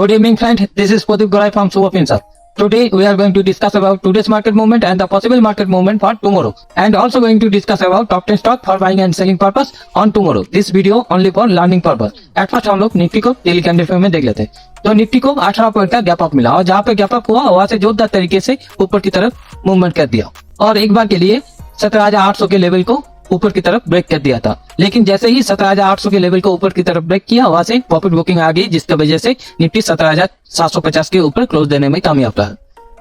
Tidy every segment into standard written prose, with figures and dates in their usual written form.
Good evening, friend. This is Pradeep Gorai from Superfinsa. Today we are going to discuss about today's market movement and the possible market movement for tomorrow, and also going to discuss about top 10 stock for buying and selling purpose on tomorrow. This video only for learning purpose. At first हम लोग Nifty को daily candle frame में देख लेते हैं। तो Nifty को 18 point का गैप अप मिला और जहाँ पे गैप अप हुआ वहां से जोरदार तरीके से ऊपर की तरफ मूवमेंट कर दिया और एक बार के लिए 17,800 के लेवल को ऊपर की तरफ ब्रेक कर दिया था। लेकिन जैसे ही 17,800 के लेवल को ऊपर की तरफ ब्रेक किया वहां से प्रॉफिट बुकिंग आ गई, जिसकी वजह से निफ्टी 17,750 के ऊपर क्लोज देने में कामयाब रहा।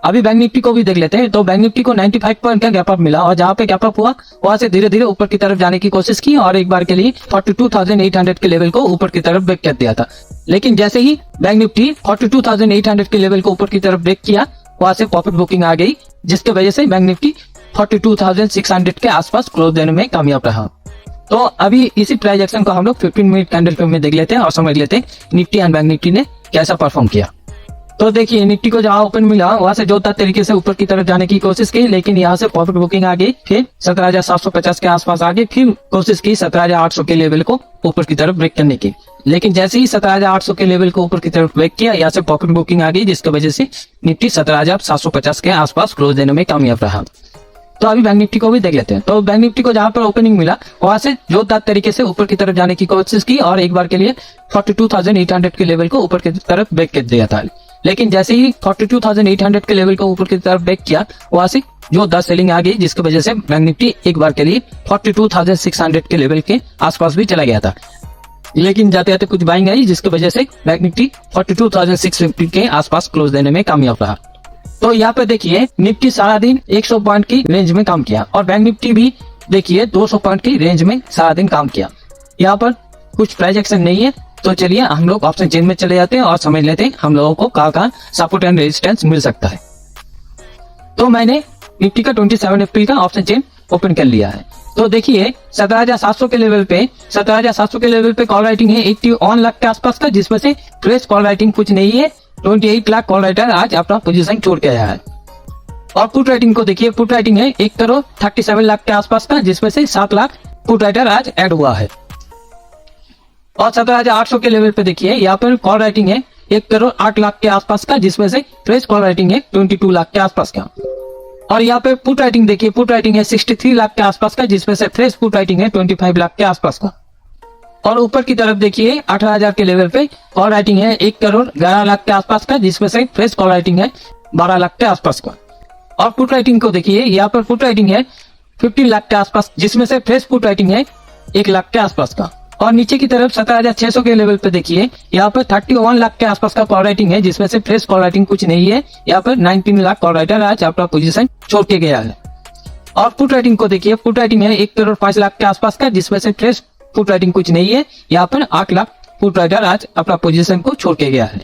अभी बैंक निफ्टी को भी देख लेते हैं। तो बैंक निफ्टी को 95 पॉइंट का गैप अप मिला और जहां पे गैप अप हुआ वहां से धीरे धीरे ऊपर की तरफ जाने की कोशिश की और एक बार के लिए 42,800 के लेवल को ऊपर की तरफ ब्रेक कर दिया था। लेकिन जैसे ही बैंक निफ्टी 42,800 के लेवल को ऊपर की तरफ ब्रेक किया वहां से प्रॉफिट बुकिंग आ गई, जिसकी वजह से बैंक निफ्टी 42,600 के आसपास क्लोज देने में कामयाब रहा। तो अभी इसी प्राइस एक्शन को हम लोग 15 मिनट कैंडल फ्रेम में देख लेते हैं और समझ लेते हैं निफ्टी एंड बैंक निफ्टी ने कैसा परफॉर्म किया। तो देखिए निफ्टी को जहां ओपन मिला वहां से जोरदार तरीके से ऊपर की तरफ जाने की कोशिश की, लेकिन यहाँ से प्रॉफिट बुकिंग आ गई, फिर 17,750 के आसपास आ गई, फिर कोशिश की 17,800 के लेवल को ऊपर की तरफ ब्रेक करने की। लेकिन जैसे ही 17,800 के लेवल को ऊपर की तरफ ब्रेक किया यहाँ से प्रॉफिट बुकिंग आ गई, जिसकी वजह से निफ्टी 17,750 के आसपास क्लोज देने में कामयाब रहा। तो अभी बैंक निफ्टी को भी देख लेते हैं। तो बैंक निफ्टी को जहां पर ओपनिंग मिला वहां से जोरदार तरीके से ऊपर की तरफ जाने की कोशिश की और एक बार के लिए 42,800 के लेवल को ऊपर की तरफ ब्रेक कर दिया था। लेकिन जैसे ही 42,800 के लेवल को ऊपर की तरफ ब्रेक किया वहां से जोरदार सेलिंग आ गई, जिसकी वजह से बैंक निफ्टी एक बार के लिए 42,600 के लेवल के आसपास भी चला गया था। लेकिन जाते जाते कुछ बाइंग आई, जिसकी वजह से बैंक निफ्टी 42,650 के आसपास क्लोज देने में कामयाब रहा। तो यहाँ पे देखिए निफ्टी सारा दिन 100 पॉइंट की रेंज में काम किया और बैंक निफ्टी भी देखिए 200 पॉइंट की रेंज में सारा दिन काम किया। यहाँ पर कुछ प्राइस एक्शन नहीं है। तो चलिए हम लोग ऑप्शन चेन में चले जाते हैं और समझ लेते हैं हम लोगों को कहाँ सपोर्ट एंड रेजिस्टेंस मिल सकता है। तो मैंने निफ्टी का 27 अप्रैल का ऑप्शन चेन ओपन कर लिया है। तो देखिए 17,700 के लेवल पे कॉल राइटिंग है 81 लाख के आसपास का, जिसमें से फ्रेश कॉल राइटिंग कुछ नहीं है। 28 लाख कॉल राइटर आज अपना पोजीशन छोड़ के आया है। और पुट राइटिंग को देखिए, पुट राइटिंग है 1,37 लाख के आसपास का, जिसमें से 7 लाख पुट राइटर आज ऐड हुआ है। और 17,800 के लेवल पे देखिए यहाँ पर कॉल राइटिंग है 1,08 लाख के आसपास का, जिसमें से फ्रेश कॉल राइटिंग है 22 लाख के आसपास का। और यहाँ पे पुट राइटिंग देखिए, पुट राइटिंग है 63 लाख के आसपास का, जिसमें से फ्रेश पुट राइटिंग है 25 लाख के आसपास का। और ऊपर की तरफ देखिए 18,000 के लेवल पे कॉल राइटिंग है 1,11 लाख के आसपास का, जिसमें से फ्रेश कॉल राइटिंग है 12 लाख के आसपास का। और पुट राइटिंग को देखिए यहाँ पर पुट राइटिंग है 15 लाख के आसपास, जिसमें से फ्रेश पुट राइटिंग है 1 लाख के आसपास का। और नीचे की तरफ 17,600 के लेवल पे देखिए यहाँ पर 31 लाख के आसपास का कॉल राइटिंग है, जिसमें से फ्रेश कॉल राइटिंग कुछ नहीं है। यहाँ पर 19 लाख कॉल राइटर आज अपना पोजीशन छोड़ के गया है। और पुट राइटिंग को देखिए, पुट राइटिंग है 1,05 लाख के आसपास का, जिसमें से फ्रेश पुट राइटिंग कुछ नहीं है। यहाँ पर 8 लाख पुट राइटर आज अपना पोजीशन को छोड़ के गया है।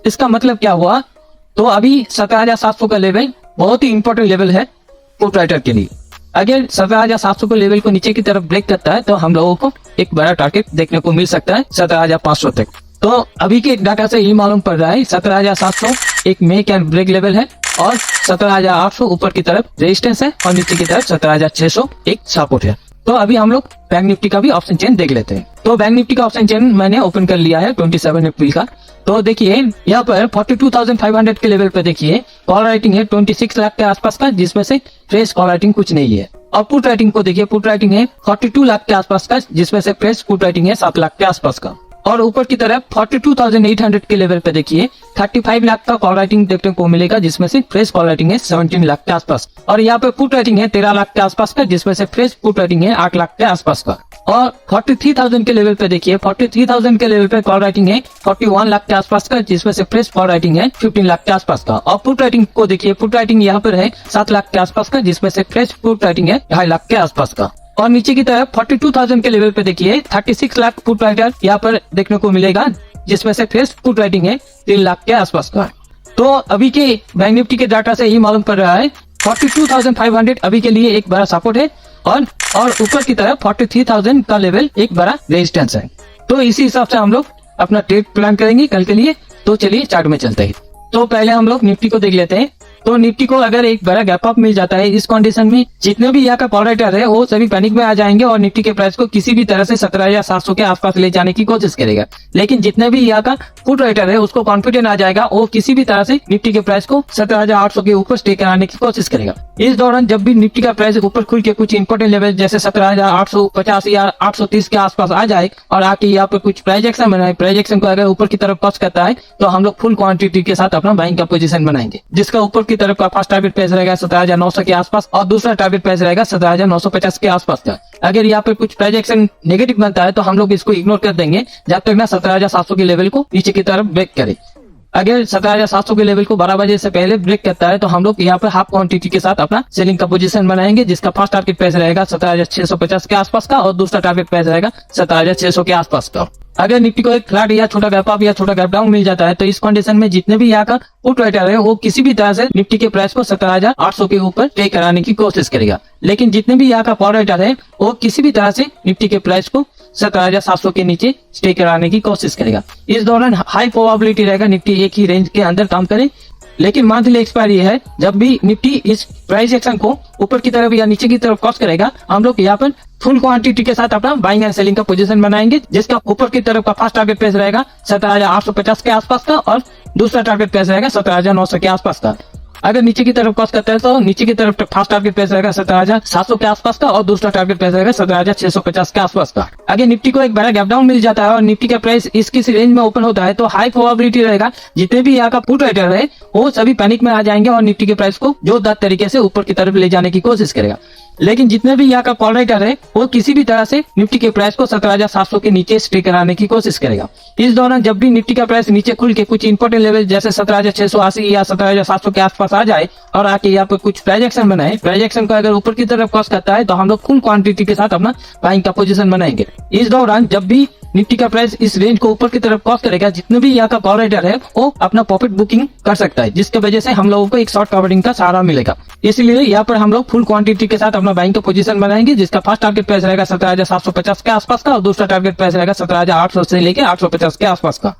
इसका मतलब क्या हुआ? तो अभी 17,700 का लेवल बहुत ही इंपॉर्टेंट लेवल है पुट राइटर के लिए। अगर 17,700 के लेवल को नीचे की तरफ ब्रेक करता है तो हम लोगों को एक बड़ा टारगेट देखने को मिल सकता है 17,500 तक। तो अभी के डाटा से ये मालूम पड़ रहा है 17,700 एक मेक एंड ब्रेक लेवल है और 17,800 ऊपर की तरफ रेजिस्टेंस है और नीचे की तरफ 17,600 एक सपोर्ट है। तो अभी हम लोग बैंक निफ्टी का भी ऑप्शन चेन देख लेते हैं। तो बैंक निफ्टी का ऑप्शन चेन मैंने ओपन कर लिया है 27 अप्रैल का। तो देखिए यहाँ पर 42,500 के लेवल पे देखिए कॉल राइटिंग है 26 लाख के आसपास का, जिसमें से फ्रेश कॉल राइटिंग कुछ नहीं है। और पुट राइटिंग को देखिए, पुट राइटिंग है 42 लाख के आसपास का, जिसमें से फ्रेश पुट राइटिंग है 7 लाख के आसपास का। और ऊपर की तरफ 42,800 के लेवल पे देखिए 35 लाख का कॉल राइटिंग देखने को मिलेगा, जिसमें से फ्रेश कॉल राइटिंग है 17 लाख के आसपास। और यहाँ पे पुट राइटिंग है 13 लाख के आसपास का, जिसमें से फ्रेश पुट राइटिंग है 8 लाख के आसपास का। और 43,000 के लेवल पे देखिए 43,000 के लेवल पे कॉल राइटिंग है 41 लाख के आसपास का, जिसमें से फ्रेश कॉल राइटिंग है 15 लाख के आसपास का। और पुट राइटिंग को देखिए, पुट राइटिंग यहाँ पर है 7 लाख के आसपास का, जिसमें से फ्रेश पुट राइटिंग है 2.5 लाख के आसपास का। और नीचे की तरफ 42,000 के लेवल पे देखिए 36 लाख पुट राइटर यहाँ पर देखने को मिलेगा, जिसमें से फ्रेश पुट राइटिंग है 3 लाख के आसपास का। तो अभी के बैंक निफ्टी के डाटा से यही मालूम पड़ रहा है 42,500 अभी के लिए एक बड़ा सपोर्ट है और ऊपर की तरफ 43,000 का लेवल एक बड़ा रेजिस्टेंस है। तो इसी हिसाब से हम लोग अपना ट्रेड प्लान करेंगे कल के लिए। तो चलिए चार्ट में चलते हैं। तो पहले हम लोग निफ्टी को देख लेते हैं। तो निफ्टी को अगर एक बड़ा गैप अप मिल जाता है इस कंडीशन में, जितने भी यहाँ का कॉल राइटर है वो सभी पैनिक में आ जाएंगे और निफ्टी के प्राइस को किसी भी तरह से 17,700 के आसपास ले जाने की कोशिश करेगा। लेकिन जितने भी यहाँ का पुट राइटर है उसको कॉन्फिडेंट आ जाएगा, वो किसी भी तरह से निफ्टी के प्राइस को 17,800 के ऊपर स्टे कराने की कोशिश करेगा। इस दौरान जब भी निफ्टी का प्राइस ऊपर खुल के कुछ इंपॉर्टेंट लेवल जैसे 17,850 या 830 के आसपास आ जाए और आके यहाँ पर कुछ प्राइस एक्शन बनाए, प्राइस एक्शन को अगर ऊपर की तरफ क्रॉस करता है तो हम लोग फुल क्वांटिटी के साथ अपना बाइंग का पोजीशन बनाएंगे, जिसका ऊपर की तरफ का फर्स्ट टारगेट प्राइस रहेगा 17,900 के आसपास और दूसरा टारगेट प्राइस रहेगा 17,950 के आसपास का। अगर यहाँ पे कुछ प्राइस एक्शन नेगेटिव बनता है तो हम लोग इसको इग्नोर कर देंगे जब तक ना 17,700 के लेवल को नीचे की तरफ ब्रेक करे। अगर 17,700 के लेवल को 12 बजे से पहले ब्रेक करता है तो हम लोग यहाँ पर हाफ क्वांटिटी के साथ अपना सेलिंग का पोजीशन बनाएंगे, जिसका फर्स्ट टारगेट प्राइस रहेगा 17,650 के आसपास का और दूसरा टारगेट प्राइस रहेगा 17,600 के आसपास का। अगर निफ्टी को एक फ्लैट या छोटा गैप अप या छोटा गैप डाउन मिल जाता है तो इस कंडीशन में जितने भी यहाँ का पुट राइटर है वो किसी भी तरह से निफ्टी के प्राइस को 17,800 के ऊपर टेक कराने की कोशिश करेगा। लेकिन जितने भी यहाँ का कॉल राइटर है वो किसी भी तरह से निफ्टी के प्राइस को 17,700 के नीचे स्टे कराने की कोशिश करेगा। इस दौरान हाई प्रोबेबिलिटी रहेगा निफ्टी एक ही रेंज के अंदर काम करे। लेकिन मंथली एक्सपायरी है, जब भी निफ्टी इस प्राइस एक्शन को ऊपर की तरफ या नीचे की तरफ क्रॉस करेगा हम लोग यहाँ पर फुल क्वांटिटी के साथ अपना बाइंग एंड सेलिंग का पोजीशन बनाएंगे, जिसका ऊपर की तरफ का फर्स्ट टारगेट प्राइस रहेगा 17,850 के आसपास का और दूसरा टारगेट प्राइस रहेगा 17,900 के आसपास का। अगर नीचे की तरफ क्रॉस करता है तो नीचे की तरफ फर्स्ट टारगेट प्राइस रहेगा 17,700 के आसपास का और दूसरा टारगेट प्राइस रहेगा 17,650 के आसपास का। अगर निफ्टी को एक बड़ा गैप डाउन मिल जाता है और निफ्टी का प्राइस इसकी रेंज में ओपन होता है तो हाई प्रोबेबिलिटी रहेगा जितने भी यहाँ का पुट राइटर है वो सभी पैनिक में आ जाएंगे और निफ्टी के प्राइस को जोरदार तरीके से ऊपर की तरफ ले जाने की कोशिश करेगा। लेकिन जितने भी यहाँ का कॉल राइटर है वो किसी भी तरह से निफ्टी के प्राइस को 17,700 के नीचे स्टे कराने की कोशिश करेगा। इस दौरान जब भी निफ्टी का प्राइस नीचे खुल के कुछ इंपॉर्टेंट लेवल जैसे 17,680 या 17,700 के आसपास आ जाए और आके यहाँ पर कुछ प्राइस एक्शन बनाए, प्राइस एक्शन को अगर ऊपर की तरफ क्रॉस करता है तो हम लोग फुल क्वांटिटी के साथ अपना बाइंग का पोजीशन बनाएंगे। इस दौरान जब भी निफ्टी का प्राइस इस रेंज को ऊपर की तरफ क्रॉस करेगा जितने भी यहाँ का कॉल राइटर है वो अपना प्रॉफिट बुकिंग कर सकता है, जिसके वजह से हम लोगों को एक शॉर्ट कवरिंग का सहारा मिलेगा। इसलिए यहाँ पर हम लोग फुल क्वांटिटी के साथ अपना बाइंग का पोजीशन बनाएंगे, जिसका फर्स्ट टारगेट प्राइस रहेगा 17,750 के आसपास का और दूसरा टारगेट प्राइस रहेगा 17,800 से लेकर 850 के आसपास का।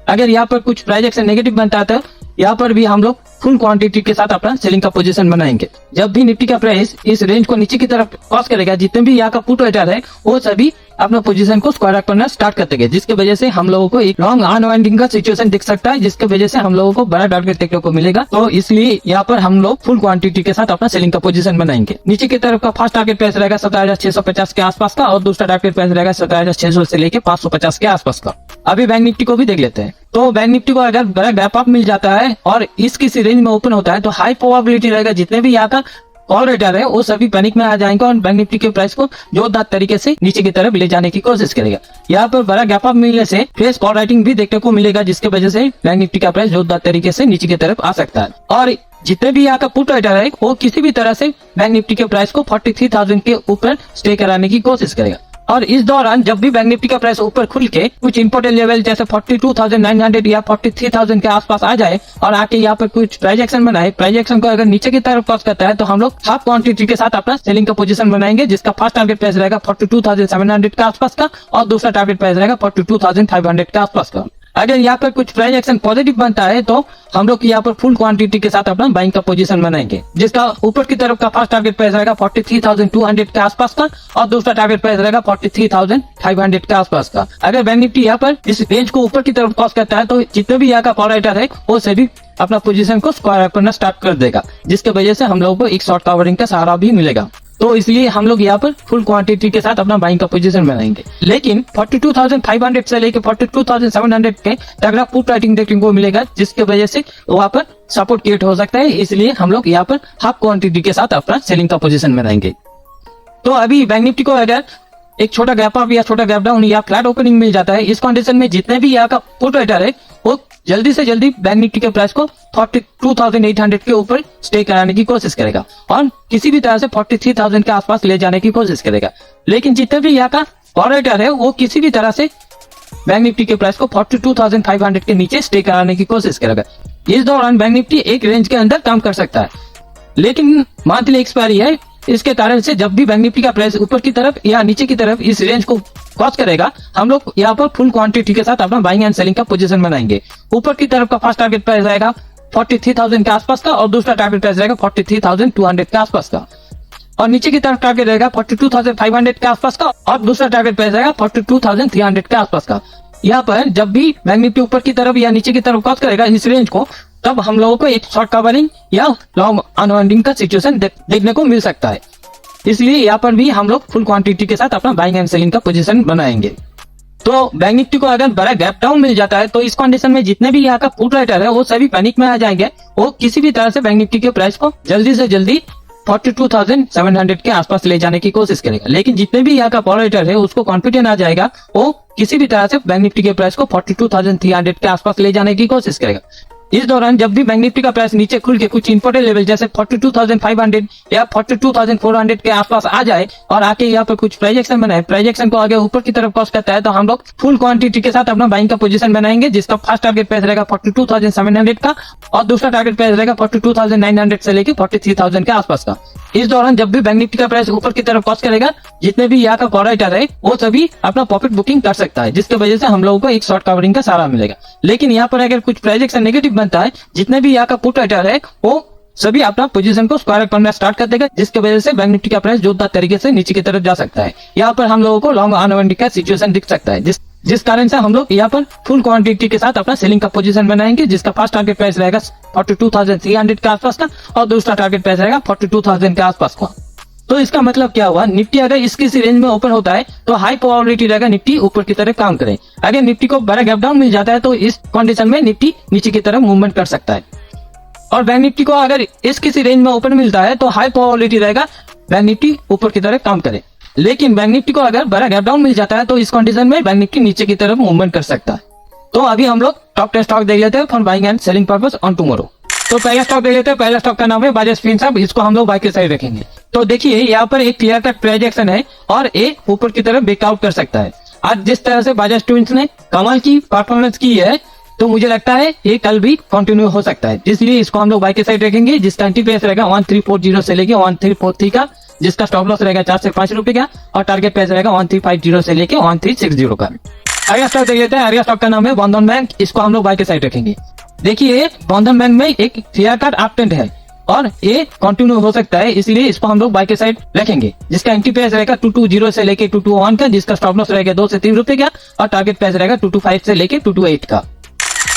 अगर यहाँ पर कुछ प्राइस एक्शन नेगेटिव बनता है तो यहाँ पर भी हम लोग फुल क्वांटिटी के साथ अपना सेलिंग का पोजीशन बनाएंगे। जब भी निफ्टी का प्राइस इस रेंज को नीचे की तरफ क्रॉस करेगा जितने भी यहाँ का पुट राइटर है वो सभी अपना पोजीशन को स्क्वायर अप करना स्टार्ट कर देंगे, जिसके वजह से हम लोगों को एक लॉन्ग अनवाइंडिंग का सिचुएशन दिख सकता है, जिसके वजह से हम लोगों को बड़ा टारगेट देखने को मिलेगा। तो इसलिए यहाँ पर हम लोग फुल क्वांटिटी के साथ अपना सेलिंग का पोजीशन बनाएंगे। नीचे की तरफ का फर्स्ट टारगेट प्राइस रहेगा 17,650 के आसपास का और दूसरा टारगेट प्राइस रहेगा 17,600 से लेकर 550 के आसपास का। अभी बैंक निफ्टी को भी देख लेते हैं। तो बैंक निफ्टी को अगर बड़ा गैप अप मिल जाता है और इस किसी रेंज में ओपन होता है तो हाई प्रोबेबिलिटी रहेगा जितने भी यहाँ का कॉल राइटर है वो सभी पैनिक में आ जाएंगे और बैंक निफ्टी के प्राइस को जोरदार तरीके से नीचे की तरफ ले जाने की कोशिश करेगा। यहाँ पर बड़ा गैप अप मिलने से फ्रेश कॉल राइटिंग भी देखने को मिलेगा, जिसके वजह से बैंक निफ्टी का प्राइस जोरदार तरीके से नीचे की तरफ आ सकता है। और जितने भी यहाँ का पुट राइटर है वो किसी भी तरह से बैंक निफ्टी के प्राइस को 43,000 के ऊपर स्टे कराने की कोशिश करेगा। और इस दौरान जब भी बैंक निफ्टी का प्राइस ऊपर खुल के कुछ इंपॉर्टेंट लेवल जैसे 42,900 या 43,000 के आसपास आ जाए और आके यहाँ पर कुछ प्राइस एक्शन बनाए, प्राइस एक्शन को अगर नीचे की तरफ क्रॉस करता है तो हम लोग हाफ क्वांटिटी के साथ अपना सेलिंग का पोजीशन बनाएंगे, जिसका फर्स्ट टारगेट प्राइस रहेगा 42,700 के आसपास का और दूसरा टारगेट प्राइस रहेगा 42,500 के आसपास का। अगर यहाँ पर कुछ प्राइस एक्शन पॉजिटिव बनता है तो हम लोग यहाँ पर फुल क्वांटिटी के साथ अपना बाइंग का पोजीशन बनाएंगे, जिसका ऊपर की तरफ का फर्स्ट टारगेट प्राइस रहेगा 43,200 के आसपास का और दूसरा टारगेट प्राइस रहेगा 43,500 के आसपास का। अगर बैंक निफ्टी यहाँ पर इस रेंज को ऊपर की तरफ क्रॉस करता है तो जितने भी यहाँ का कॉल राइटर है वो सभी अपना पोजीशन को स्क्वायर अप करना स्टार्ट कर देगा, जिसके वजह से हम लोगों को एक शॉर्ट कवरिंग का सहारा भी मिलेगा। तो इसलिए हम लोग यहाँ पर फुल क्वांटिटी के साथ अपना बाइंग का पोजीशन बनाएंगे। लेकिन 42,500 से लेकर 42,700 के तगड़ा पुट राइटिंग देखने को मिलेगा, जिसके वजह से वहाँ पर सपोर्ट क्रिएट हो सकता है। इसलिए हम लोग यहाँ पर हाफ क्वांटिटी के साथ अपना सेलिंग का पोजीशन बनाएंगे। तो अभी बैंक निफ्टी को अगर एक छोटा गैप अप या छोटा गैप डाउन या फ्लैट ओपनिंग मिल जाता है, इस कंडीशन में जितने भी यहाँ का पुट राइटर है वो जल्दी से जल्दी बैंक निफ्टी के प्राइस को 42,800 के ऊपर स्टे कराने की कोशिश करेगा और किसी भी तरह से 43,000 के आसपास ले जाने की कोशिश करेगा। लेकिन जितने भी यहाँ का कॉल राइटर है वो किसी भी तरह से बैंक निफ्टी के प्राइस को 42,500 के नीचे स्टे कराने की कोशिश करेगा। इस दौरान बैंक निफ्टी एक रेंज के अंदर काम कर सकता है, लेकिन मंथली एक्सपायरी है, इसके कारण से जब भी बैंक निफ्टी का प्राइस ऊपर की तरफ या नीचे की तरफ इस रेंज को क्रॉस करेगा हम लोग यहाँ पर फुल क्वांटिटी के साथ अपना बाइंग एंड सेलिंग का पोजीशन बनाएंगे। ऊपर की तरफ का फर्स्ट टारगेट प्राइस रहेगा 43,000 के आसपास का और दूसरा टारगेट प्राइस रहेगा 43,200 के आसपास का। और नीचे की तरफ टारगेट रहेगा 42,500 के आसपास का और दूसरा टारगेट प्राइस रहेगा 42,300 के आसपास का। यहाँ पर जब भी बैंक निफ्टी ऊपर की तरफ या नीचे की तरफ क्रॉस करेगा इस रेंज को, तब हम लोगों को एक शॉर्ट कवरिंग या लॉन्ग अनवाइंडिंग का सिचुएशन देखने को मिल सकता है। इसलिए यहाँ पर भी हम लोग फुल क्वांटिटी के साथ अपना बाइंग एंड सेलिंग का पोजीशन बनाएंगे। तो बैंक निफ्टी को अगर बड़ा गैप डाउन मिल जाता है तो इस कंडीशन में जितने भी यहाँ का पुट राइटर है वो सभी पैनिक में आ जाएंगे। वो किसी भी तरह से बैंक निफ्टी के प्राइस को जल्दी से जल्दी 42,700 के आसपास ले जाने की कोशिश करेगा। लेकिन जितने भी यहाँ का कॉल राइटर है उसको कॉन्फिडेंस आ जाएगा, वो किसी भी तरह से बैंक निफ्टी के प्राइस को 42,300 के आसपास ले जाने की कोशिश करेगा। इस दौरान जब भी बैंक निफ्टी का प्राइस नीचे खुल के कुछ इंपॉर्टेंट लेवल जैसे 42,500 या 42,400 के आसपास आ जाए और आके यहाँ पर कुछ प्राइस एक्शन बनाए, प्राइस एक्शन को आगे ऊपर की तरफ क्रॉस करता है तो हम लोग फुल क्वांटिटी के साथ अपना बाइंग का पोजीशन बनाएंगे, जिसका फर्स्ट टारगेट प्राइस रहेगा 42,700 का और दूसरा टारगेट प्राइस रहेगा 42,900 से लेके 43,000 के आसपास का। इस दौरान जब भी बैंक निफ्टी का प्राइस ऊपर की तरफ क्रॉस करेगा, जितने भी यहाँ का कॉल राइटर है वो सभी अपना प्रॉफिट बुकिंग कर सकता है, जिसकी वजह से हम लोगों को एक शॉर्ट कवरिंग का सहारा मिलेगा। लेकिन यहाँ पर अगर कुछ प्राइस एक्शन नेगेटिव बनता है, जितने भी यहाँ का पुट राइटर है वो सभी अपना पोजीशन को स्क्वायर करना स्टार्ट कर देगा, जिसकी वजह से बैंक निफ्टी का प्राइस जोरदार तरीके से नीचे की तरफ जा सकता है। यहाँ पर हम लोगों को लॉन्ग अनवाइंडिंग का सिचुएशन दिख सकता है, जिस कारण से हम लोग यहाँ पर फुल क्वांटिटी के साथ अपना सेलिंग का पोजीशन बनाएंगे, जिसका फर्स्ट टारगेट प्राइस रहेगा 42,300 के आसपास का और दूसरा टारगेट प्राइस रहेगा 42,000 के आसपास का। तो इसका मतलब क्या हुआ, निफ्टी अगर इसकी रेंज में ओपन होता है तो हाई प्रोबेबिलिटी रहेगा निफ्टी ऊपर की तरफ काम करे। अगर निफ्टी को बड़ा गैप डाउन मिल जाता है तो इस कंडीशन में निफ्टी नीचे की तरफ मूवमेंट कर सकता है। और बैंक निफ्टी को अगर इस किसी रेंज में ओपन मिलता है तो हाई प्रोबेबिलिटी रहेगा बैंक निफ्टी ऊपर की तरफ काम करे। लेकिन बैंक निफ्टी को अगर बड़ा गैप डाउन मिल जाता है तो इस कंडीशन में बैंक निफ्टी नीचे की तरफ मूवमेंट कर सकता है। तो अभी हम लोग टॉप 10 स्टॉक देख लेते हैं for buying and selling purpose on tomorrow. तो पहला स्टॉक देख लेते हैं। पहला स्टॉक का नाम है बजाज फिनसर्व, इसको हम लोग बाय के साइड रखेंगे। तो देखिए यहाँ पर एक क्लियर कट प्राइस एक्शन है और ये ऊपर की तरफ ब्रेकआउट कर सकता है। आज जिस तरह से बजाज ट्विंस ने कमाल की परफॉर्मेंस की है तो मुझे लगता है ये कल भी कंटिन्यू हो सकता है, इसलिए इसको हम लोग बाय के साइड रखेंगे, जिसका एंट्री प्राइस रहेगा 1340 से लेके 1343 का, जिसका स्टॉप लॉस रहेगा 4 से 5 रुपए का और टारगेट प्राइस रहेगा 1350 से लेके 1360 का। अगला स्टॉक देख लेते हैं। अगला स्टॉक का नाम है बंधन बैंक, इसको हम लोग बाय के साइड रखेंगे। देखिए बंधन बैंक में एक क्लियर कट अप ट्रेंड है और ये कंटिन्यू हो सकता है, इसलिए इसको हम लोग बाय के साइड रखेंगे, जिसका एंट्री प्राइस रहेगा 220 से लेके 221 का, जिसका स्टॉप लॉस रहेगा 2 से 3 रुपए का और टारगेट प्राइस रहेगा 225 से लेके 228 का।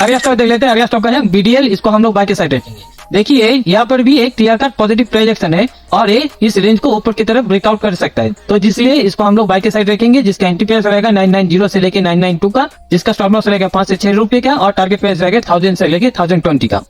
अगला स्टॉक देख लेते हैं। अगला स्टॉक का है बीडीएल, इसको हम लोग बाय के साइड रखेंगे। देखिए यहाँ पर भी एक clear cut positive price action है और ये इस रेंज को ऊपर की तरफ ब्रेकआउट कर सकता है, तो इसलिए इसको हम लोग बाय के साइड रखेंगे, जिसका एंट्री प्राइस रहेगा 990 से लेके 992 का, जिसका स्टॉप लॉस रहेगा 5 से 6 रुपए का और टारगेट प्राइस रहेगा 1000 से लेके 1020 का।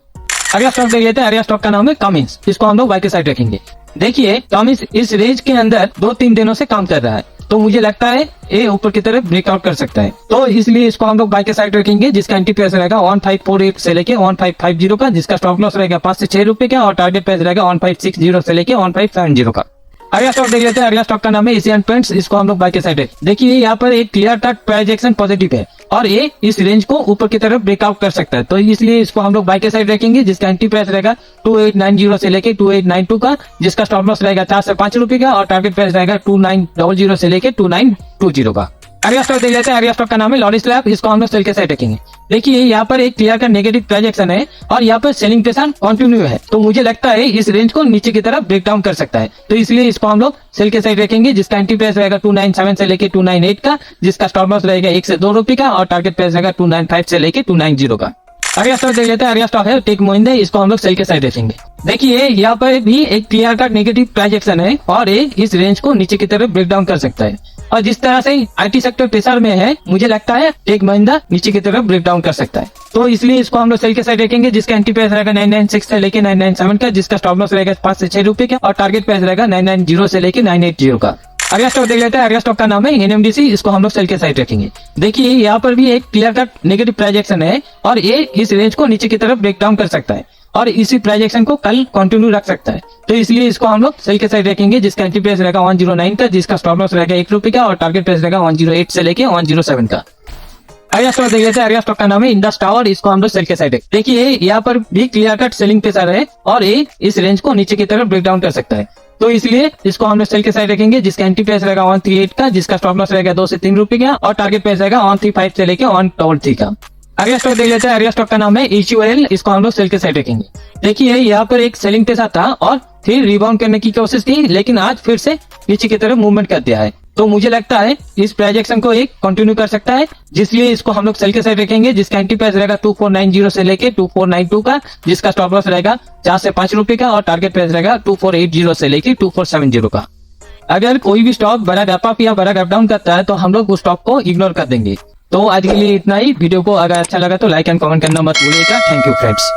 अगला स्टॉक देख लेते हैं। अगला स्टॉक का नाम है कमिंस, इसको हम लोग बाय के साइड रखेंगे। देखिए कमिंस इस रेंज के अंदर 2-3 दिनों से काम कर रहा है, तो मुझे लगता है ये ऊपर की तरफ ब्रेकआउट कर सकता है, तो इसलिए इसको हम लोग बाय के साइड रखेंगे, जिसका एंट्री प्राइस रहेगा 1548 से लेके 1550 का, जिसका स्टॉप लॉस रहेगा 5 से 6 रुपए का और टारगेट प्राइस रहेगा 1560 से लेके 1570 का। अगला स्टॉक देख लेते हैं। अगला स्टॉक का नाम है एशियन पेंट्स, इसको हम लोग बाय के साइड रखेंगे। देखिए यहाँ पर एक clear cut price action positive है और ये इस रेंज को ऊपर की तरफ ब्रेकआउट कर सकता है, तो इसलिए इसको हम लोग बाय के साइड रखेंगे, जिसका एंट्री प्राइस रहेगा 2890 से लेके 2892 का, जिसका स्टॉप लॉस रहेगा 4 से 5 रुपए का और टारगेट प्राइस रहेगा 2900 से लेके 2920 का। अगला स्टॉक देख लेते हैं। अगला स्टॉक का नाम है लॉरिस लैब, इसको हम लोग सेल के साइड रखेंगे। देखिए यहाँ पर एक क्लियर का नेगेटिव प्राइस एक्शन है और यहाँ पर सेलिंग प्रेशर कंटिन्यू है, तो मुझे लगता है इस रेंज को नीचे की तरफ ब्रेक डाउन कर सकता है, तो इसलिए इसको हम लोग सेल के साइड रखेंगे, जिसका एंट्री प्राइस रहेगा 297 से लेके 298 का, जिसका स्टॉप लॉस रहेगा 1 से 2 रुपए का और टारगेट प्राइस रहेगा 295 से लेके 290 का। अगला स्टॉक देख लेते हैं। अगला स्टॉक है टेक महिंद्रा, इसको हम लोग सेल के साइड रखेंगे। देखिए यहाँ पर भी एक clear cut negative price action है और ये इस रेंज को नीचे की तरफ ब्रेक डाउन कर सकता है, और जिस तरह से आईटी सेक्टर प्रेशर में है मुझे लगता है टेक महिंद्रा नीचे की तरफ ब्रेक डाउन कर सकता है, तो इसलिए इसको हम लोग सेल के साइड रखेंगे, जिसका एंट्री प्राइस रहेगा 996 से लेके 997 का, जिसका स्टॉप लॉस रहेगा 5 से 6 रुपए का और टारगेट प्राइस रहेगा 990 से लेके 980 का। अगला स्टॉक देख लेते हैं। अगला स्टॉक का नाम है एनएमडीसी, इसको हम लोग सेल के साइड रखेंगे। देखिए यहाँ पर भी एक clear cut negative price action है और ये इस रेंज को नीचे की तरफ ब्रेक डाउन कर सकता है और इसी प्राइस एक्शन को कल कंटिन्यू रख सकता है, तो इसलिए इसको हम लोग सेल के साइड रखेंगे, जिसका एंट्री प्राइस रहेगा 109 का, जिसका स्टॉप लॉस रहेगा 1 रुपए का और टारगेट प्राइस रहेगा 108 से लेके 107 का। अगला स्टॉक देख लेते हैं। अगला स्टॉक का नाम है इंडस टावर, इसको हम लोग सेल के साइड रखेंगे। देखिए यहाँ पर भी क्लियर कट सेलिंग प्रेशर है और ये इस रेंज को नीचे की तरफ ब्रेक डाउन कर सकता है, तो इसलिए इसको हम लोग सेल के साइड रखेंगे, जिसका एंट्री प्राइस रहेगा 138 का, जिसका स्टॉप लॉस रहेगा 2 से 3 रुपए का और टारगेट प्राइस रहेगा 135 से लेके 133 का। अगला स्टॉक देख लेते हैं। अगला स्टॉक का नाम है HUL। इसको हम लोग सेल के साइड रखेंगे। देखिए यहाँ पर एक सेलिंग के साथ था और फिर रिबाउंड करने की कोशिश की, लेकिन आज फिर से नीचे की तरफ मूवमेंट कर दिया है। तो मुझे लगता है इस प्राइस एक्शन को एक कंटिन्यू कर सकता है, जिसलिए इसको हम लोग सेल के साइड रखेंगे। जिसका एंट्री प्राइस रहेगा 2490 से लेके 2492 का, जिसका स्टॉप लॉस रहेगा 4 से 5 रुपए का, और टारगेट प्राइस रहेगा 2480 से लेके 2470 का। अगर कोई भी स्टॉक बड़ा गैप अप या बड़ा गैप डाउन करता है तो हम लोग उस स्टॉक को इग्नोर कर देंगे। तो आज के लिए इतना ही। वीडियो को अगर अच्छा लगा तो लाइक एंड कमेंट करना मत भूलिएगा। Thank you friends.